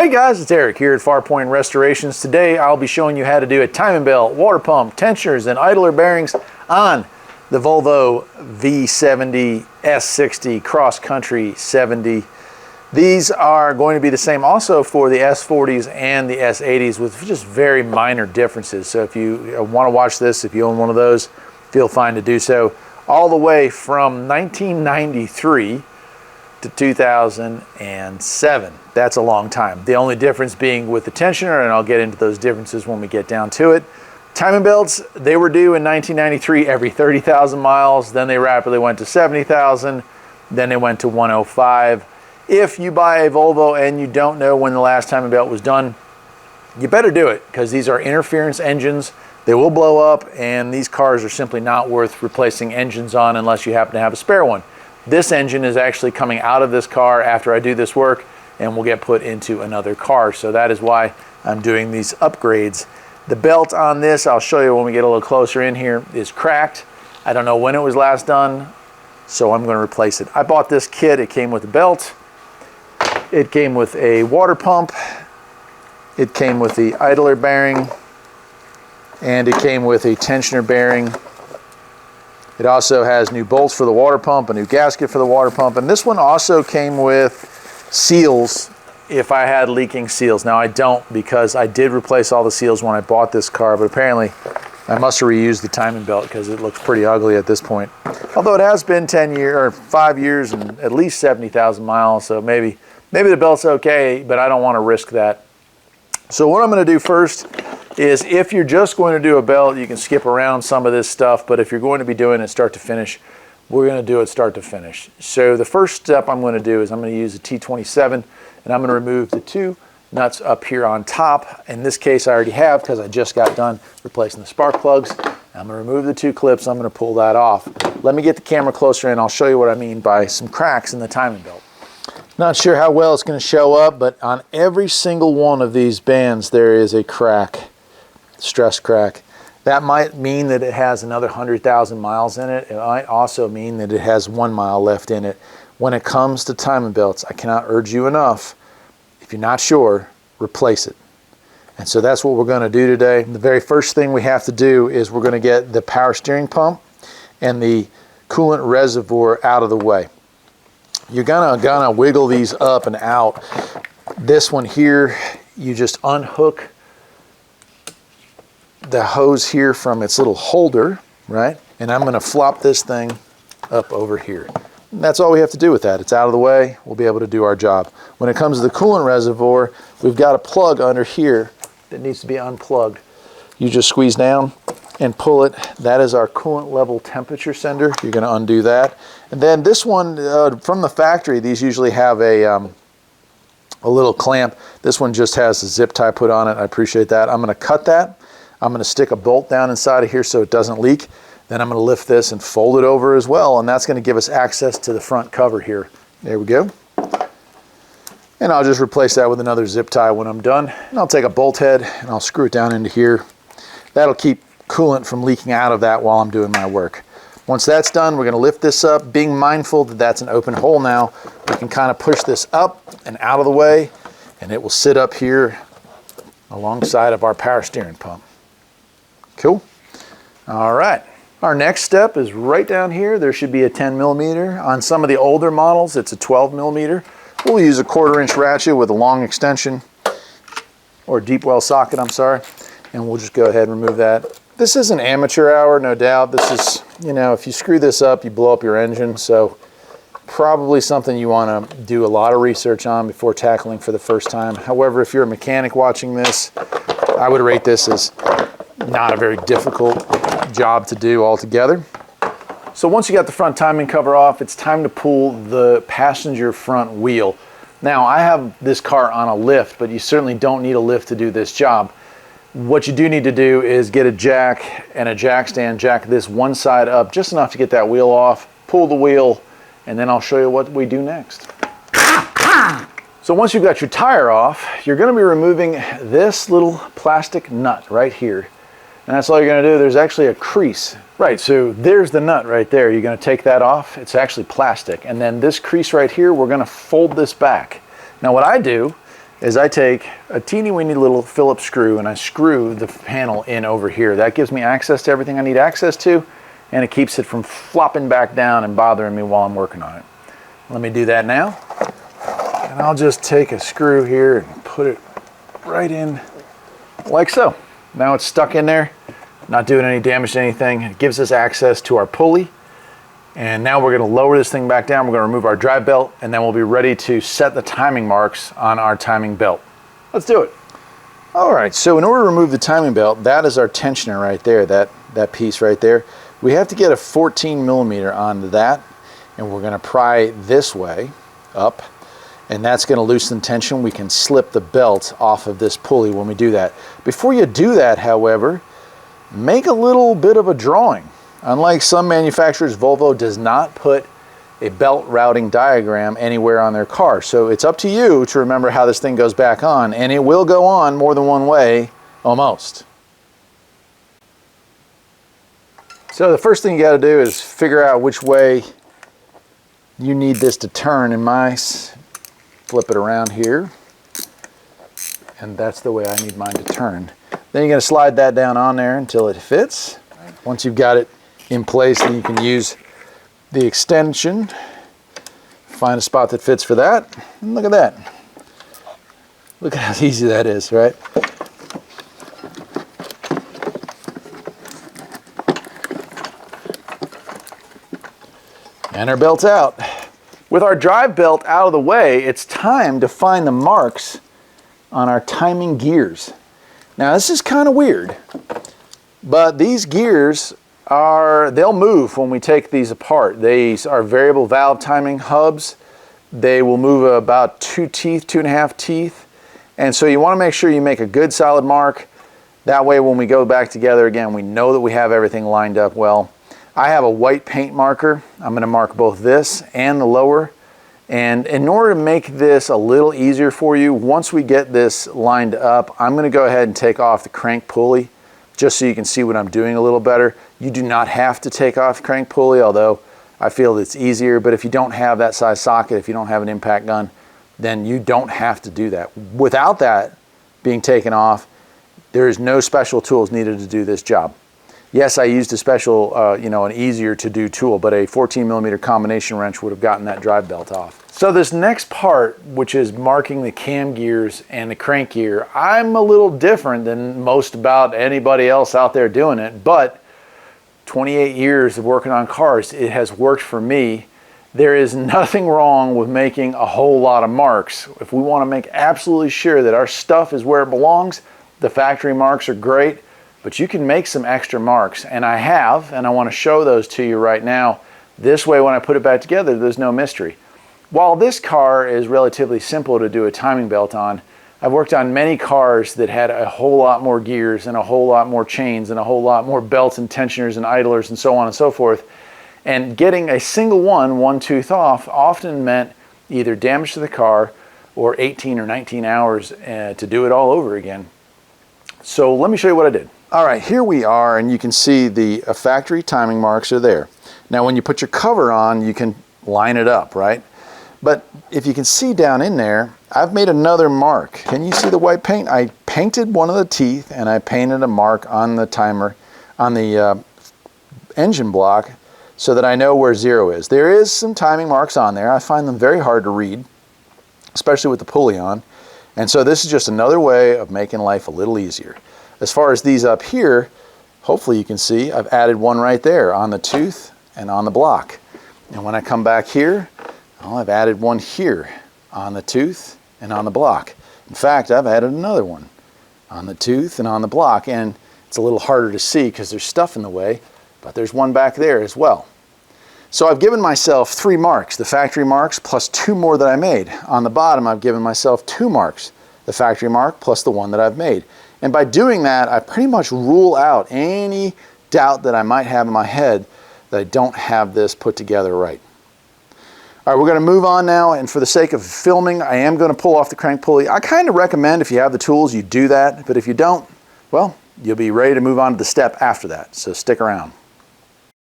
Hey guys, it's Eric here at Farpoint Restorations. Today I'll be showing you how to do a timing belt, water pump, tensioners, and idler bearings on the Volvo V70 S60 Cross Country 70. These are going to be the same also for the S40s and the S80s with just very minor differences. So if you want to watch this, if you own one of those, feel fine to do so. All the way from 1993 to 2007. That's a long time. The only difference being with the tensioner, and I'll get into those differences when we get down to it. Timing belts, they were due in 1993 every 30,000 miles. Then they rapidly went to 70,000. Then they went to 105. If you buy a Volvo and you don't know when the last timing belt was done, you better do it, because these are interference engines. They will blow up, and these cars are simply not worth replacing engines on unless you happen to have a spare one. This engine is actually coming out of this car after I do this work and will get put into another car. So that is why I'm doing these upgrades. The belt on this, I'll show you when we get a little closer in here, is cracked. I don't know when it was last done, so I'm going to replace it. I bought this kit. It came with a belt. It came with a water pump. It came with the idler bearing. And it came with a tensioner bearing. It also has new bolts for the water pump, a new gasket for the water pump, and this one also came with seals if I had leaking seals. Now I don't, because I did replace all the seals when I bought this car, but apparently I must have reused the timing belt because it looks pretty ugly at this point. Although it has been 10 years or 5 years and at least 70,000 miles, so maybe the belt's okay, but I don't want to risk that. So what I'm going to do first is, if you're just going to do a belt, you can skip around some of this stuff, but if you're going to be doing it start to finish, we're going to do it start to finish. So the first step I'm going to do is I'm going to use a T27, and I'm going to remove the two nuts up here on top. In this case I already have, because I just got done replacing the spark plugs. I'm going to remove the two clips. I'm going to pull that off. Let me get the camera closer and I'll show you what I mean by some cracks in the timing belt. Not sure how well it's going to show up, but on every single one of these bands there is a crack. Stress crack. That might mean that it has another 100,000 miles in it. It might also mean that it has 1 mile left in it. When it comes to timing belts, I cannot urge you enough, if you're not sure, replace it. And so that's what we're going to do today. The very first thing we have to do is we're going to get the power steering pump and the coolant reservoir out of the way. You're gonna wiggle these up and out. This one here, you just unhook the hose here from its little holder, right? And I'm going to flop this thing up over here. And that's all we have to do with that. It's out of the way. We'll be able to do our job. When it comes to the coolant reservoir, we've got a plug under here that needs to be unplugged. You just squeeze down and pull it. That is our coolant level temperature sender. You're going to undo that. And then this one, from the factory, these usually have a little clamp. This one just has a zip tie put on it. I appreciate that. I'm going to cut that. I'm going to stick a bolt down inside of here so it doesn't leak. Then I'm going to lift this and fold it over as well, and that's going to give us access to the front cover here. There we go. And I'll just replace that with another zip tie when I'm done. And I'll take a bolt head and I'll screw it down into here. That'll keep coolant from leaking out of that while I'm doing my work. Once that's done, we're going to lift this up, being mindful that that's an open hole now. We can kind of push this up and out of the way, and it will sit up here alongside of our power steering pump. Cool. All right. Our next step is right down here. There should be a 10 millimeter. On some of the older models, it's a 12 millimeter. We'll use a 1/4 inch ratchet with a long extension, or deep well socket, I'm sorry. And we'll just go ahead and remove that. This is an amateur hour, no doubt. This is, you know, if you screw this up, you blow up your engine. So probably something you want to do a lot of research on before tackling for the first time. However, if you're a mechanic watching this, I would rate this as not a very difficult job to do altogether. So once you got the front timing cover off, it's time to pull the passenger front wheel. Now I have this car on a lift, but you certainly don't need a lift to do this job. What you do need to do is get a jack and a jack stand, jack this one side up just enough to get that wheel off, pull the wheel, and then I'll show you what we do next. So once you've got your tire off, you're going to be removing this little plastic nut right here. And that's all you're going to do. There's actually a crease. Right, so there's the nut right there. You're going to take that off. It's actually plastic. And then this crease right here, we're going to fold this back. Now what I do is I take a teeny weeny little Phillips screw and I screw the panel in over here. That gives me access to everything I need access to, and it keeps it from flopping back down and bothering me while I'm working on it. Let me do that now. And I'll just take a screw here and put it right in like so. Now it's stuck in there, not doing any damage to anything. It gives us access to our pulley. And now we're going to lower this thing back down. We're going to remove our drive belt, and then we'll be ready to set the timing marks on our timing belt. Let's do it. All right, so in order to remove the timing belt, that is our tensioner right there, that piece right there. We have to get a 14 millimeter onto that, and we're going to pry this way up, and that's going to loosen tension. We can slip the belt off of this pulley when we do that. Before you do that, however, make a little bit of a drawing. Unlike some manufacturers, Volvo does not put a belt routing diagram anywhere on their car. So it's up to you to remember how this thing goes back on, and it will go on more than one way, almost. So the first thing you got to do is figure out which way you need this to turn. In my, flip it around here, and that's the way I need mine to turn. Then you're going to slide that down on there until it fits. Once you've got it in place, then you can use the extension, find a spot that fits for that, and look at that. Look at how easy that is, right? And our belt's out. With our drive belt out of the way, it's time to find the marks on our timing gears. Now this is kind of weird, but these gears they'll move when we take these apart. These are variable valve timing hubs. They will move about 2.5 teeth. And so you want to make sure you make a good solid mark. That way when we go back together again, we know that we have everything lined up well. I have a white paint marker. I'm going to mark both this and the lower. And in order to make this a little easier for you, once we get this lined up, I'm going to go ahead and take off the crank pulley just so you can see what I'm doing a little better. You do not have to take off the crank pulley, although I feel it's easier. But if you don't have that size socket, if you don't have an impact gun, then you don't have to do that. Without that being taken off, there is no special tools needed to do this job. Yes, I used a special, an easier to do tool, but a 14 millimeter combination wrench would have gotten that drive belt off. So this next part, which is marking the cam gears and the crank gear, I'm a little different than most about anybody else out there doing it, but 28 years of working on cars, it has worked for me. There is nothing wrong with making a whole lot of marks. If we want to make absolutely sure that our stuff is where it belongs, the factory marks are great, but you can make some extra marks, and I have, and I want to show those to you right now. This way, when I put it back together, there's no mystery. While this car is relatively simple to do a timing belt on, I've worked on many cars that had a whole lot more gears and a whole lot more chains and a whole lot more belts and tensioners and idlers and so on and so forth. And getting a single one tooth off often meant either damage to the car or 18 or 19 hours to do it all over again. So let me show you what I did. All right, here we are, and you can see the factory timing marks are there. Now when you put your cover on, you can line it up, right? But if you can see down in there, I've made another mark. Can you see the white paint? I painted one of the teeth and I painted a mark on the timer, on the engine block, so that I know where 0 is. There is some timing marks on there. I find them very hard to read, especially with the pulley on. And so this is just another way of making life a little easier. As far as these up here, hopefully you can see I've added one right there on the tooth and on the block. And when I come back here, well, I've added one here on the tooth and on the block. In fact, I've added another one on the tooth and on the block, and it's a little harder to see because there's stuff in the way, but there's one back there as well. So I've given myself 3 marks, the factory marks plus 2 more that I made. On the bottom, I've given myself 2 marks, the factory mark plus the one that I've made. And by doing that, I pretty much rule out any doubt that I might have in my head that I don't have this put together right. All right, we're going to move on now, and for the sake of filming, I am going to pull off the crank pulley. I kind of recommend if you have the tools, you do that, but if you don't, well, you'll be ready to move on to the step after that, so stick around.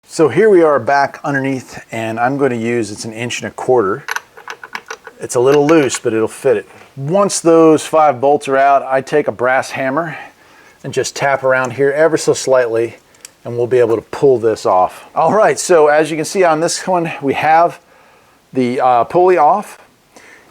So here we are back underneath, and I'm going to use, it's 1 1/4 inches. It's a little loose, but it'll fit it. Once those 5 bolts are out, I take a brass hammer and just tap around here ever so slightly, and we'll be able to pull this off. All right, so as you can see on this one, we have the pulley off.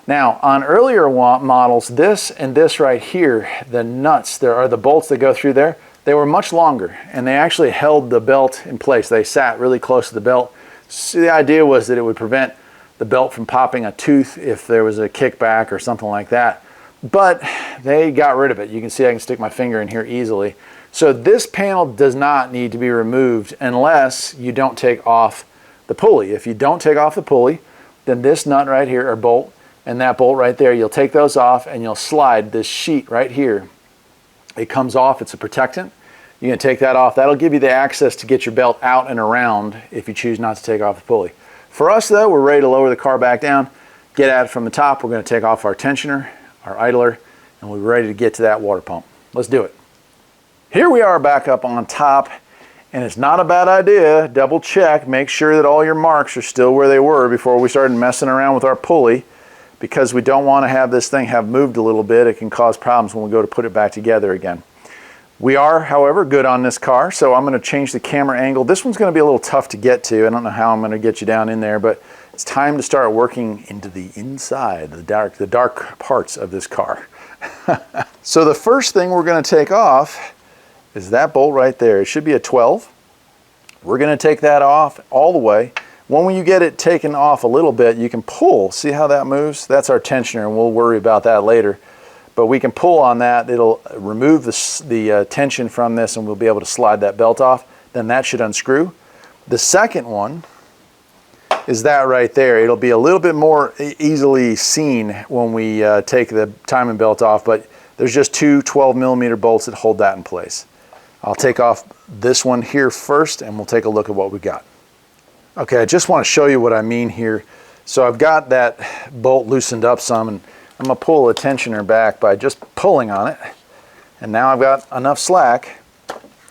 Now, on earlier models, this and this right here, the nuts, there are the bolts that go through there, they were much longer, and they actually held the belt in place. They sat really close to the belt. So the idea was that it would prevent the belt from popping a tooth if there was a kickback or something like that. But they got rid of it. You can see I can stick my finger in here easily. So this panel does not need to be removed unless you don't take off the pulley. If you don't take off the pulley, then this nut right here, or bolt, and that bolt right there, you'll take those off and you'll slide this sheet right here. It comes off, it's a protectant. You're gonna take that off. That'll give you the access to get your belt out and around if you choose not to take off the pulley. For us though, we're ready to lower the car back down, get at it from the top. We're gonna take off our tensioner, our idler, and we're ready to get to that water pump. Let's do it. Here we are back up on top, and it's not a bad idea. Double check, make sure that all your marks are still where they were before we started messing around with our pulley, because we don't want to have this thing have moved a little bit. It can cause problems when we go to put it back together again. We are, however, good on this car, so I'm going to change the camera angle. This one's going to be a little tough to get to. I don't know how I'm going to get you down in there, but it's time to start working into the inside, the dark parts of this car. So the first thing we're going to take off is that bolt right there. It should be a 12. We're going to take that off all the way. When you get it taken off a little bit, you can pull. See how that moves? That's our tensioner, and we'll worry about that later. But we can pull on that. It'll remove the tension from this, and we'll be able to slide that belt off. Then that should unscrew. The second one is that right there. It'll be a little bit more easily seen when we take the timing belt off, but there's just 2 12mm bolts that hold that in place. I'll take off this one here first, and we'll take a look at what we got. Okay, I just want to show you what I mean here. So I've got that bolt loosened up some, and I'm going to pull the tensioner back by just pulling on it. And now I've got enough slack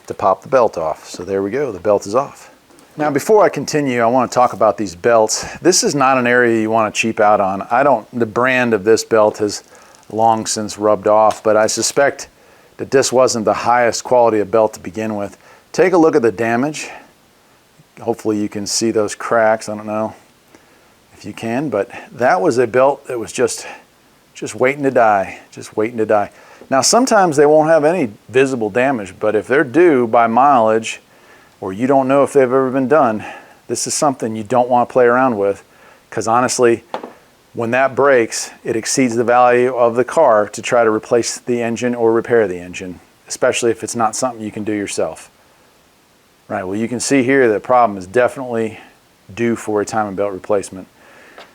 to pop the belt off. So there we go, the belt is off. Now before I continue, I want to talk about these belts. This is not an area you want to cheap out on. The brand of this belt has long since rubbed off, but I suspect that this wasn't the highest quality of belt to begin with. Take a look at the damage. Hopefully you can see those cracks. I don't know if you can, but that was a belt that was just waiting to die, just waiting to die. Now sometimes they won't have any visible damage, but if they're due by mileage, or you don't know if they've ever been done, this is something you don't want to play around with, because honestly, when that breaks, it exceeds the value of the car to try to replace the engine or repair the engine, especially if it's not something you can do yourself. Right, well you can see here the problem is definitely due for a timing belt replacement.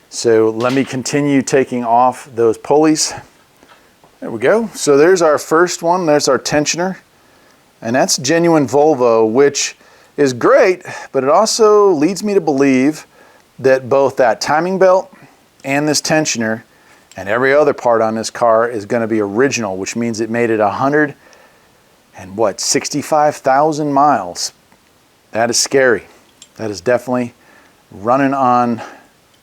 So let me continue taking off those pulleys. There we go. So there's our first one, there's our tensioner. And that's genuine Volvo, which is great, but it also leads me to believe that both that timing belt and this tensioner and every other part on this car is going to be original, which means it made it 65,000 miles. That is scary. That is definitely running on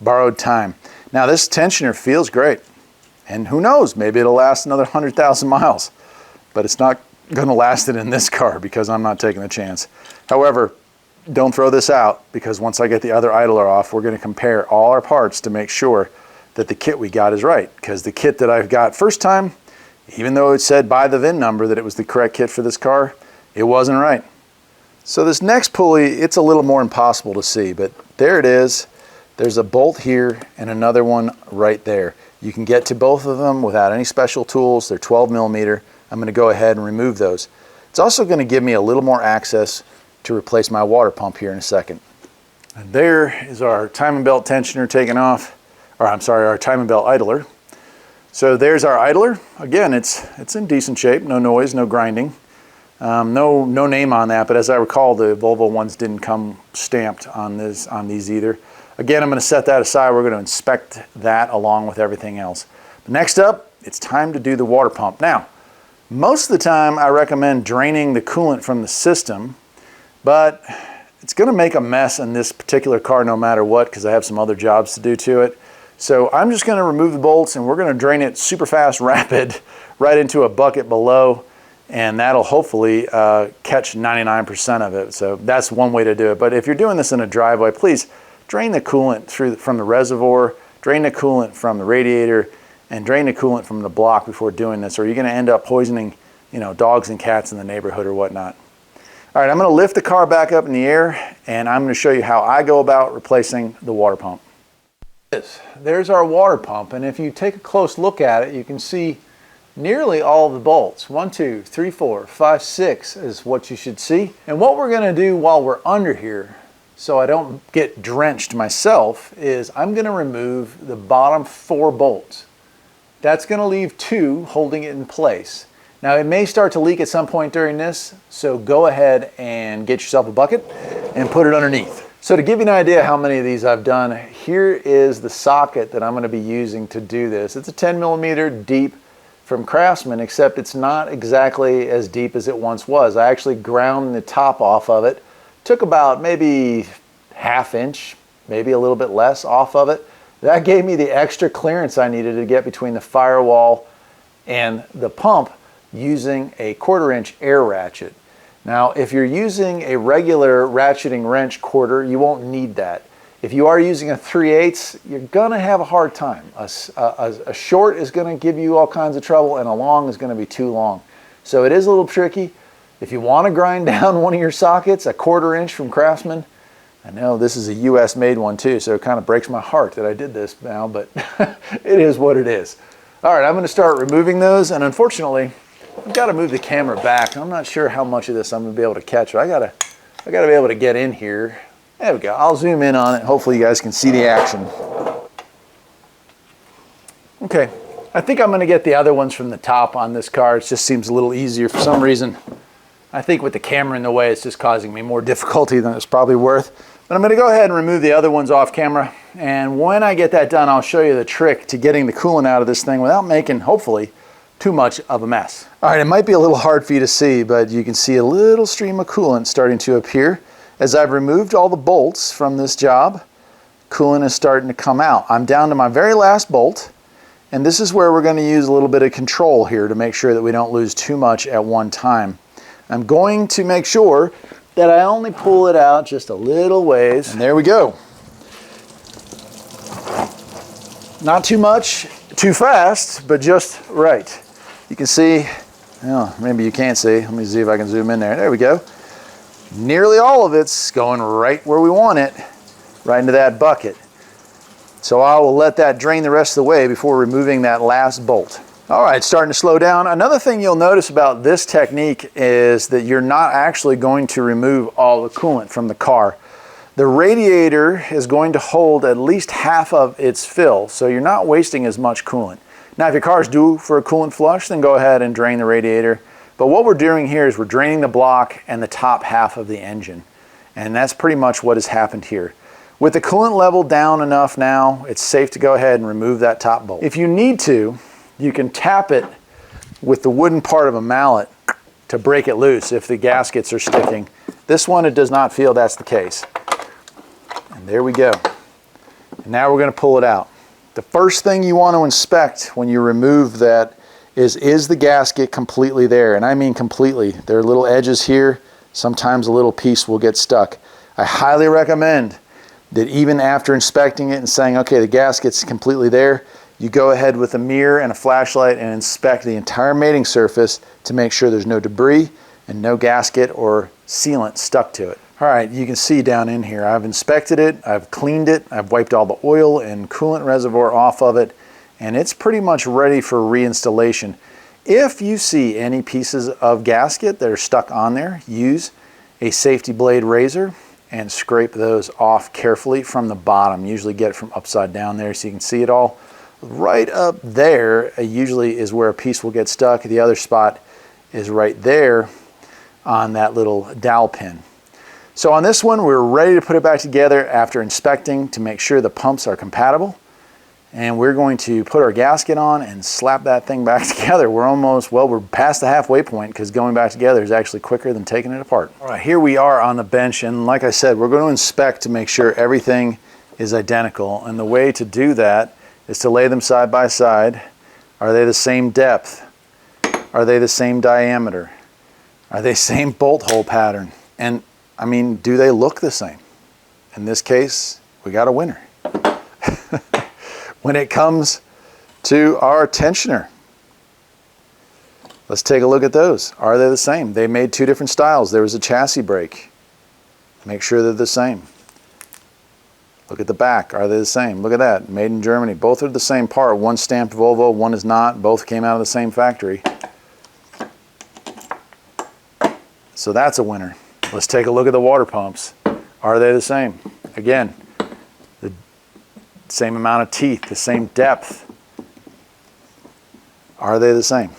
borrowed time. Now this tensioner feels great, and who knows, maybe it'll last another 100,000 miles, but it's not going to last it in this car because I'm not taking the chance. However, don't throw this out, because once I get the other idler off, we're going to compare all our parts to make sure that the kit we got is right, because the kit that I've got first time, even though it said by the VIN number that it was the correct kit for this car, it wasn't right. So this next pulley, it's a little more impossible to see, but there it is. There's a bolt here and another one right there. You can get to both of them without any special tools. They're 12mm. I'm going to go ahead and remove those. It's also going to give me a little more access to replace my water pump here in a second. And there is our timing belt tensioner taken off, or I'm sorry, our timing belt idler. So there's our idler. Again, it's in decent shape, no noise, no grinding. No name on that, but as I recall, the Volvo ones didn't come stamped on these either. Again, I'm going to set that aside. We're going to inspect that along with everything else. But next up, it's time to do the water pump. Now, most of the time I recommend draining the coolant from the system, but it's going to make a mess in this particular car no matter what, because I have some other jobs to do to it. So I'm just going to remove the bolts and we're going to drain it super fast, rapid, right into a bucket below, and that'll hopefully catch 99% of it. So that's one way to do it. But if you're doing this in a driveway, please drain the coolant from the reservoir, drain the coolant from the radiator, and drain the coolant from the block before doing this, or you're going to end up poisoning, you know, dogs and cats in the neighborhood or whatnot. All right, I'm going to lift the car back up in the air, and I'm going to show you how I go about replacing the water pump. There's our water pump, and if you take a close look at it, you can see nearly all of the bolts. 1, 2, 3, 4, 5, 6 is what you should see. And what we're going to do while we're under here, so I don't get drenched myself, is I'm going to remove the bottom 4 bolts. That's going to leave 2 holding it in place. Now it may start to leak at some point during this, so go ahead and get yourself a bucket and put it underneath. So to give you an idea how many of these I've done, here is the socket that I'm going to be using to do this. It's a 10mm deep from Craftsman, except it's not exactly as deep as it once was. I actually ground the top off of it. Took about maybe ½ inch, maybe a little bit less off of it. That gave me the extra clearance I needed to get between the firewall and the pump using a 1/4 inch air ratchet. Now, if you're using a regular ratcheting wrench quarter, you won't need that. If you are using a 3/8, you're gonna have a hard time. A short is gonna give you all kinds of trouble, and a long is gonna be too long. So it is a little tricky. If you wanna grind down one of your sockets, a 1/4 inch from Craftsman, I know this is a US made one too, so it kind of breaks my heart that I did this now, but it is what it is. All right, I'm gonna start removing those, and unfortunately, I've got to move the camera back. I'm not sure how much of this I'm going to be able to catch, but I gotta be able to get in here. There we go. I'll zoom in on it. Hopefully you guys can see the action. Okay, I think I'm going to get the other ones from the top on this car. It just seems a little easier for some reason. I think with the camera in the way, it's just causing me more difficulty than it's probably worth. But I'm going to go ahead and remove the other ones off camera. And when I get that done, I'll show you the trick to getting the coolant out of this thing without making, hopefully, too much of a mess. All right, it might be a little hard for you to see, but you can see a little stream of coolant starting to appear. As I've removed all the bolts from this job, coolant is starting to come out. I'm down to my very last bolt, and this is where we're going to use a little bit of control here to make sure that we don't lose too much at one time. I'm going to make sure that I only pull it out just a little ways, and there we go. Not too much, too fast, but just right. You can see, well, maybe you can't see. Let me see if I can zoom in there. There we go. Nearly all of it's going right where we want it, right into that bucket. So I will let that drain the rest of the way before removing that last bolt. All right, starting to slow down. Another thing you'll notice about this technique is that you're not actually going to remove all the coolant from the car. The radiator is going to hold at least half of its fill, so you're not wasting as much coolant. Now, if your car is due for a coolant flush, then go ahead and drain the radiator. But what we're doing here is we're draining the block and the top half of the engine. And that's pretty much what has happened here. With the coolant level down enough now, it's safe to go ahead and remove that top bolt. If you need to, you can tap it with the wooden part of a mallet to break it loose if the gaskets are sticking. This one, it does not feel that's the case. And there we go. And now we're going to pull it out. The first thing you want to inspect when you remove that is the gasket completely there? And I mean completely. There are little edges here. Sometimes a little piece will get stuck. I highly recommend that even after inspecting it and saying, okay, the gasket's completely there, you go ahead with a mirror and a flashlight and inspect the entire mating surface to make sure there's no debris and no gasket or sealant stuck to it. All right, you can see down in here, I've inspected it, I've cleaned it, I've wiped all the oil and coolant reservoir off of it, and it's pretty much ready for reinstallation. If you see any pieces of gasket that are stuck on there, use a safety blade razor and scrape those off carefully from the bottom. Usually get it from upside down there so you can see it all. Right up there usually is where a piece will get stuck. The other spot is right there on that little dowel pin. So on this one, we're ready to put it back together after inspecting to make sure the pumps are compatible. And we're going to put our gasket on and slap that thing back together. We're almost, well, we're past the halfway point because going back together is actually quicker than taking it apart. All right, here we are on the bench. And like I said, we're going to inspect to make sure everything is identical. And the way to do that is to lay them side by side. Are they the same depth? Are they the same diameter? Are they same bolt hole pattern? And I mean, do they look the same? In this case, we got a winner. When it comes to our tensioner, let's take a look at those. Are they the same? They made two different styles. There was a chassis brake. Make sure they're the same. Look at the back. Are they the same? Look at that. Made in Germany. Both are the same part. One stamped Volvo, one is not. Both came out of the same factory. So that's a winner. Let's take a look at the water pumps. Are they the same? Again, the same amount of teeth, the same depth. Are they the same?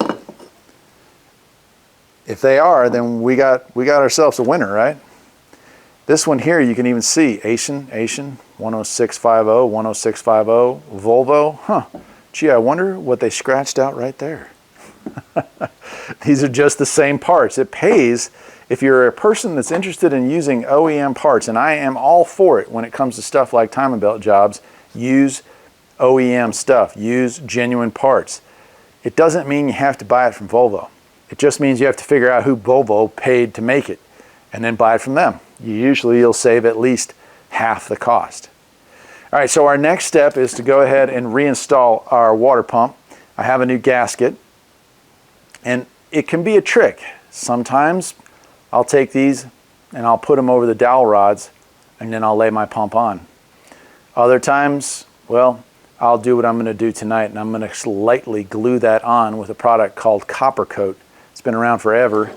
If they are, then we got ourselves a winner, right? This one here, you can even see Asian 10650, 10650, Volvo. Huh, gee, I wonder what they scratched out right there. These are just the same parts. It pays, if you're a person that's interested in using OEM parts, and I am all for it when it comes to stuff like timing belt jobs, use OEM stuff, use genuine parts. It doesn't mean you have to buy it from Volvo. It just means you have to figure out who Volvo paid to make it and then buy it from them. You'll save at least half the cost. All right, so our next step is to go ahead and reinstall our water pump. I have a new gasket, and it can be a trick. Sometimes I'll take these and I'll put them over the dowel rods and then I'll lay my pump on. Other times, well, I'll do what I'm going to do tonight, and I'm going to lightly glue that on with a product called Copper Coat. It's been around forever.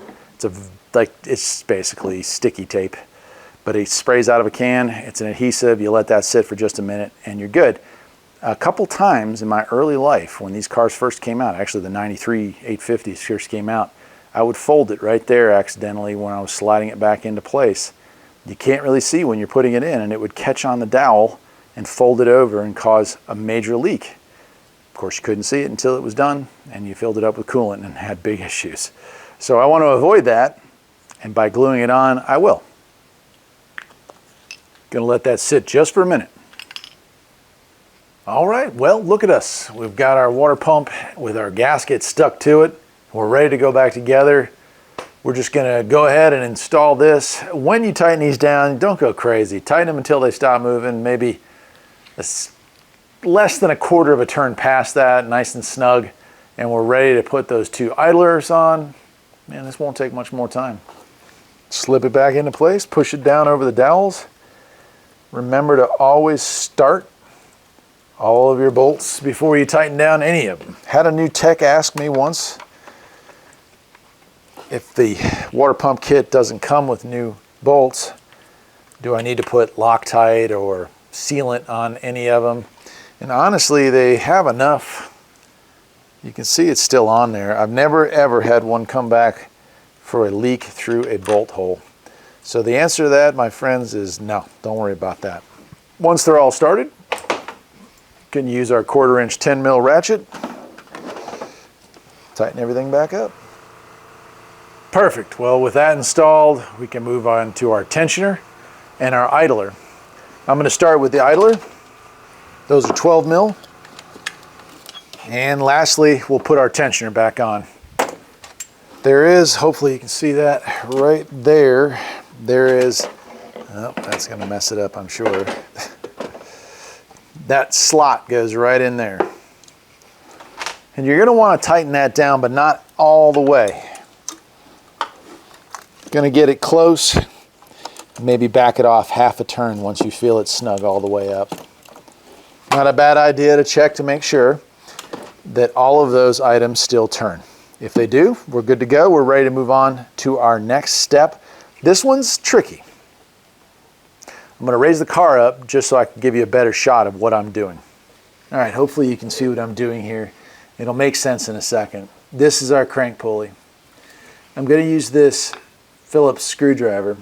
It's basically sticky tape, but it sprays out of a can. It's an adhesive. You let that sit for just a minute and you're good. A couple times in my early life when these cars first came out, actually the 93 850s first came out, I would fold it right there accidentally when I was sliding it back into place. You can't really see when you're putting it in, and it would catch on the dowel and fold it over and cause a major leak. Of course, you couldn't see it until it was done and you filled it up with coolant and had big issues. So I want to avoid that, and by gluing it on, I will. Gonna let that sit just for a minute. All right, well, look at us. We've got our water pump with our gasket stuck to it. We're ready to go back together. We're just gonna go ahead and install this. When you tighten these down, don't go crazy. Tighten them until they stop moving, maybe less than a quarter of a turn past that, nice and snug. And we're ready to put those two idlers on. Man, this won't take much more time. Slip it back into place, push it down over the dowels. Remember to always start all of your bolts before you tighten down any of them. Had a new tech ask me once if the water pump kit doesn't come with new bolts, do I need to put Loctite or sealant on any of them? And honestly, they have enough. You can see it's still on there. I've never ever had one come back for a leak through a bolt hole. So the answer to that, my friends, is no, don't worry about that. Once they're all started, you can use our 1/4 inch 10 mil ratchet, tighten everything back up. Perfect. Well, with that installed, we can move on to our tensioner and our idler. I'm going to start with the idler. Those are 12 mil. And lastly, we'll put our tensioner back on. There is, hopefully you can see that right there. There is, oh, that's going to mess it up, I'm sure. That slot goes right in there. And you're going to want to tighten that down, but not all the way. Going to get it close, maybe back it off half a turn once you feel it snug all the way up. Not a bad idea to check to make sure that all of those items still turn. If they do, we're good to go. We're ready to move on to our next step. This one's tricky. I'm going to raise the car up just so I can give you a better shot of what I'm doing. All right, hopefully you can see what I'm doing here. It'll make sense in a second. This is our crank pulley. I'm going to use this Phillips screwdriver,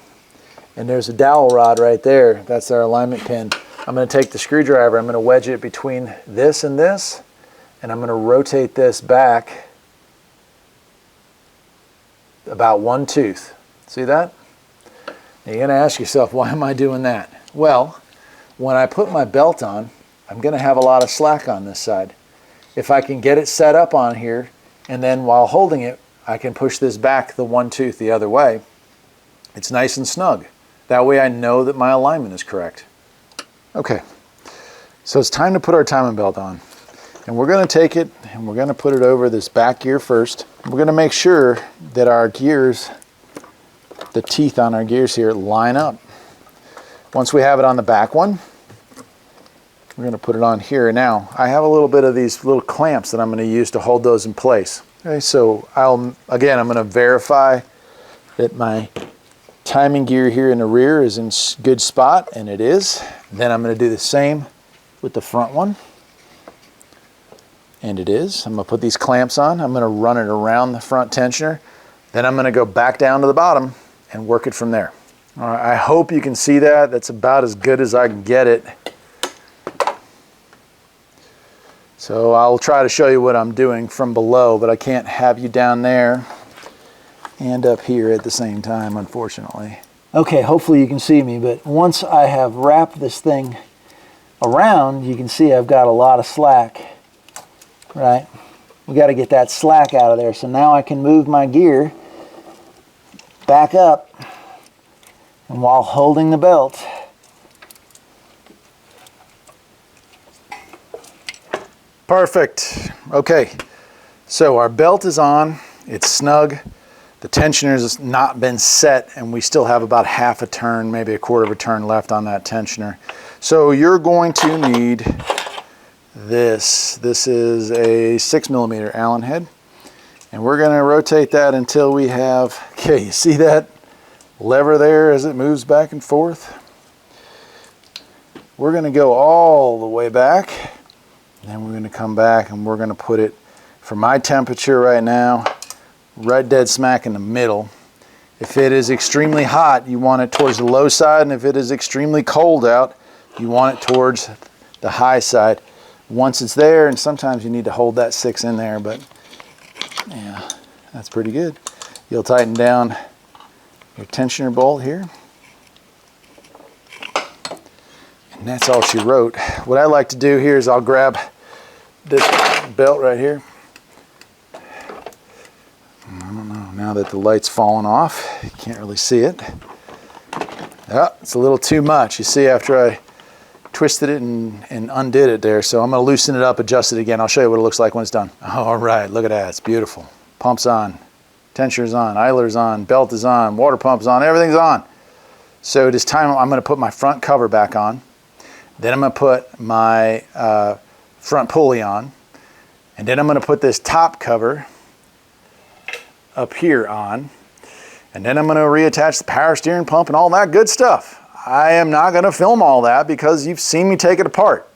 and there's a dowel rod right there. That's our alignment pin. I'm going to take the screwdriver, I'm going to wedge it between this and this, and I'm going to rotate this back about 1 tooth. See that? Now you're going to ask yourself, why am I doing that? Well, when I put my belt on, I'm going to have a lot of slack on this side. If I can get it set up on here, and then while holding it, I can push this back the 1 tooth the other way, it's nice and snug. That way I know that my alignment is correct. Okay, so it's time to put our timing belt on. And we're going to take it and we're going to put it over this back gear first. We're going to make sure that our gears, the teeth on our gears here, line up. Once we have it on the back one, we're going to put it on here. Now, I have a little bit of these little clamps that I'm going to use to hold those in place. Okay, so I'm going to verify that my timing gear here in the rear is in good spot, and it is. Then I'm going to do the same with the front one, and it is. I'm going to put these clamps on. I'm going to run it around the front tensioner. Then I'm going to go back down to the bottom and work it from there. All right, I hope you can see that. That's about as good as I can get it. So I'll try to show you what I'm doing from below, but I can't have you down there and up here at the same time, unfortunately. Okay, hopefully you can see me, but once I have wrapped this thing around, you can see I've got a lot of slack, right? We got to get that slack out of there. So now I can move my gear back up, and while holding the belt, perfect. Okay, so our belt is on, it's snug, the tensioner has not been set, and we still have about half a turn, maybe a quarter of a turn left on that tensioner. So you're going to need this. This is a 6mm Allen head, and we're going to rotate that until we have, okay, you see that lever there as it moves back and forth? We're going to go all the way back. Then we're going to come back and we're going to put it, for my temperature right now, right dead smack in the middle. If it is extremely hot, you want it towards the low side, and if it is extremely cold out, you want it towards the high side. Once it's there, and sometimes you need to hold that 6 in there, but yeah, that's pretty good. You'll tighten down your tensioner bolt here. And that's all she wrote. What I like to do here is I'll grab this belt right here. I don't know, now that the light's fallen off, you can't really see it. Oh, it's a little too much. You see, after I twisted it and undid it there, so I'm going to loosen it up, adjust it again. I'll show you what it looks like when it's done. All right, look at that. It's beautiful. Pump's on, tensioner's on, idler's on, belt is on, water pump's on, everything's on. So it is time. I'm going to put my front cover back on. Then I'm going to put my front pulley on, and then I'm going to put this top cover up here on, and then I'm going to reattach the power steering pump and all that good stuff. I am not going to film all that because you've seen me take it apart.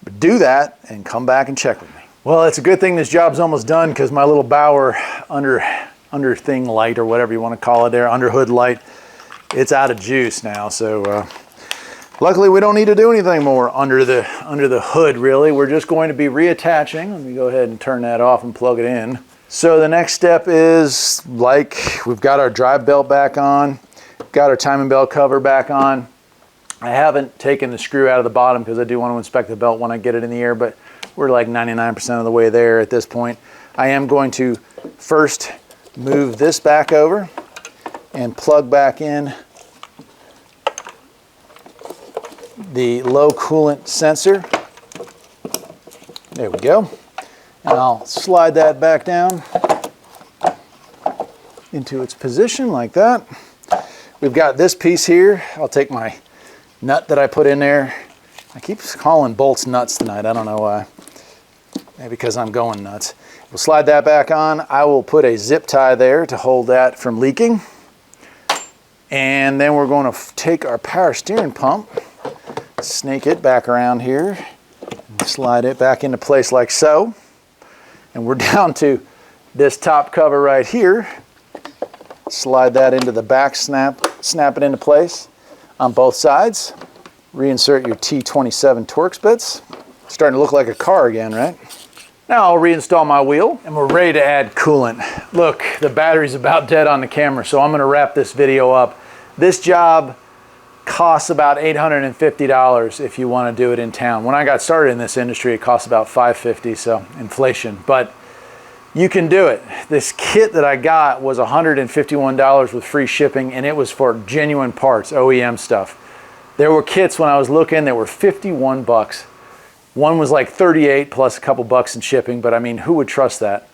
But do that and come back and check with me. Well, it's a good thing this job's almost done, because my little Bauer under thing light, or whatever you want to call it there, under hood light, it's out of juice now. So luckily we don't need to do anything more under the hood, really. We're just going to be reattaching. Let me go ahead and turn that off and plug it in. So the next step is, like, we've got our drive belt back on, got our timing belt cover back on. I haven't taken the screw out of the bottom because I do want to inspect the belt when I get it in the air, but we're like 99% of the way there at this point. I am going to first move this back over and plug back in the low coolant sensor. There we go. And I'll slide that back down into its position like that. We've got this piece here. I'll take my nut that I put in there. I keep calling bolts nuts tonight. I don't know why. Maybe because I'm going nuts. We'll slide that back on. I will put a zip tie there to hold that from leaking. And then we're going to take our power steering pump, snake it back around here, and slide it back into place like so. And we're down to this top cover right here. Slide that into the back, snap it into place on both sides. Reinsert your T27 Torx bits. Starting to look like a car again, right? Now I'll reinstall my wheel, and we're ready to add coolant. Look, the battery's about dead on the camera, so I'm gonna wrap this video up. This job costs about $850 if you want to do it in town. When I got started in this industry, it cost about $550, so inflation. But you can do it. This kit that I got was $151 with free shipping, and it was for genuine parts, OEM stuff. There were kits when I was looking that were 51 bucks. One was like 38 plus a couple bucks in shipping, but I mean, who would trust that?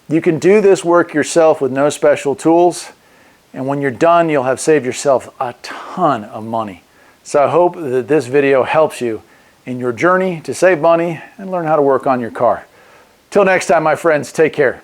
You can do this work yourself with no special tools, and when you're done, you'll have saved yourself a ton of money. So I hope that this video helps you in your journey to save money and learn how to work on your car. Till next time, my friends, take care.